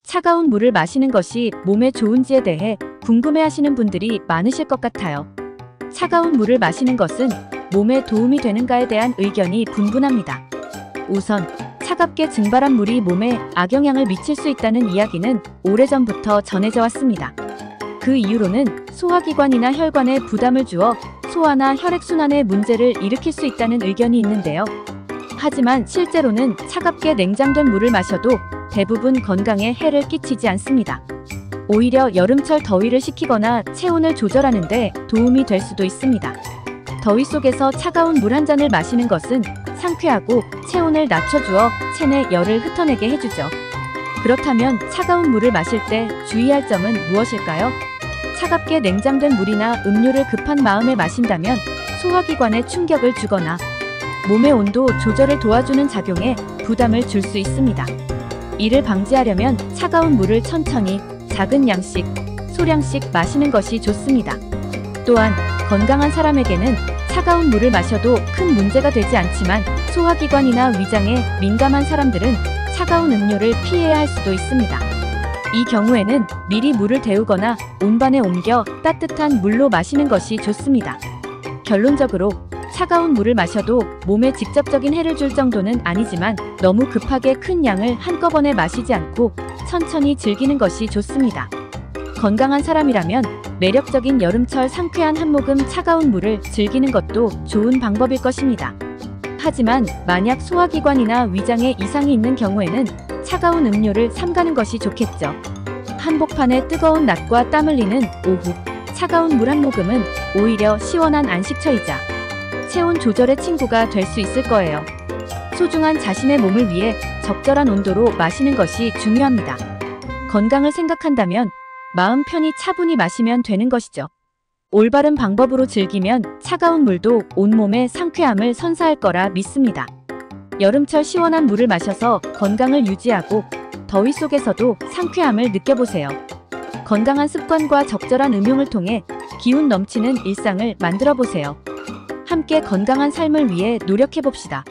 차가운 물을 마시는 것이 몸에 좋은지에 대해 궁금해하시는 분들이 많으실 것 같아요. 차가운 물을 마시는 것은 몸에 도움이 되는가에 대한 의견이 분분합니다. 우선 차갑게 증발한 물이 몸에 악영향을 미칠 수 있다는 이야기는 오래전부터 전해져 왔습니다. 그 이유로는 소화기관이나 혈관에 부담을 주어 소화나 혈액순환에 문제를 일으킬 수 있다는 의견이 있는데요. 하지만 실제로는 차갑게 냉장된 물을 마셔도 대부분 건강에 해를 끼치지 않습니다. 오히려 여름철 더위를 식히거나 체온을 조절하는 데 도움이 될 수도 있습니다. 더위 속에서 차가운 물 한 잔을 마시는 것은 상쾌하고 체온을 낮춰주어 체내 열을 흩어내게 해주죠. 그렇다면 차가운 물을 마실 때 주의할 점은 무엇일까요? 차갑게 냉장된 물이나 음료를 급한 마음에 마신다면 소화기관에 충격을 주거나 몸의 온도 조절을 도와주는 작용에 부담을 줄 수 있습니다. 이를 방지하려면 차가운 물을 천천히 작은 양씩, 소량씩 마시는 것이 좋습니다. 또한 건강한 사람에게는 차가운 물을 마셔도 큰 문제가 되지 않지만 소화기관이나 위장에 민감한 사람들은 차가운 음료를 피해야 할 수도 있습니다. 이 경우에는 미리 물을 데우거나 온반에 옮겨 따뜻한 물로 마시는 것이 좋습니다. 결론적으로 차가운 물을 마셔도 몸에 직접적인 해를 줄 정도는 아니지만 너무 급하게 큰 양을 한꺼번에 마시지 않고 천천히 즐기는 것이 좋습니다. 건강한 사람이라면 매력적인 여름철 상쾌한 한 모금 차가운 물을 즐기는 것도 좋은 방법일 것입니다. 하지만 만약 소화기관이나 위장에 이상이 있는 경우에는 차가운 음료를 삼가는 것이 좋겠죠. 한복판에 뜨거운 낮과 땀 흘리는 오후, 차가운 물 한 모금은 오히려 시원한 안식처이자 체온 조절의 친구가 될 수 있을 거예요. 소중한 자신의 몸을 위해 적절한 온도로 마시는 것이 중요합니다. 건강을 생각한다면 마음 편히 차분히 마시면 되는 것이죠. 올바른 방법으로 즐기면 차가운 물도 온몸에 상쾌함을 선사할 거라 믿습니다. 여름철 시원한 물을 마셔서 건강을 유지하고 더위 속에서도 상쾌함을 느껴보세요. 건강한 습관과 적절한 음용을 통해 기운 넘치는 일상을 만들어 보세요. 함께 건강한 삶을 위해 노력해봅시다.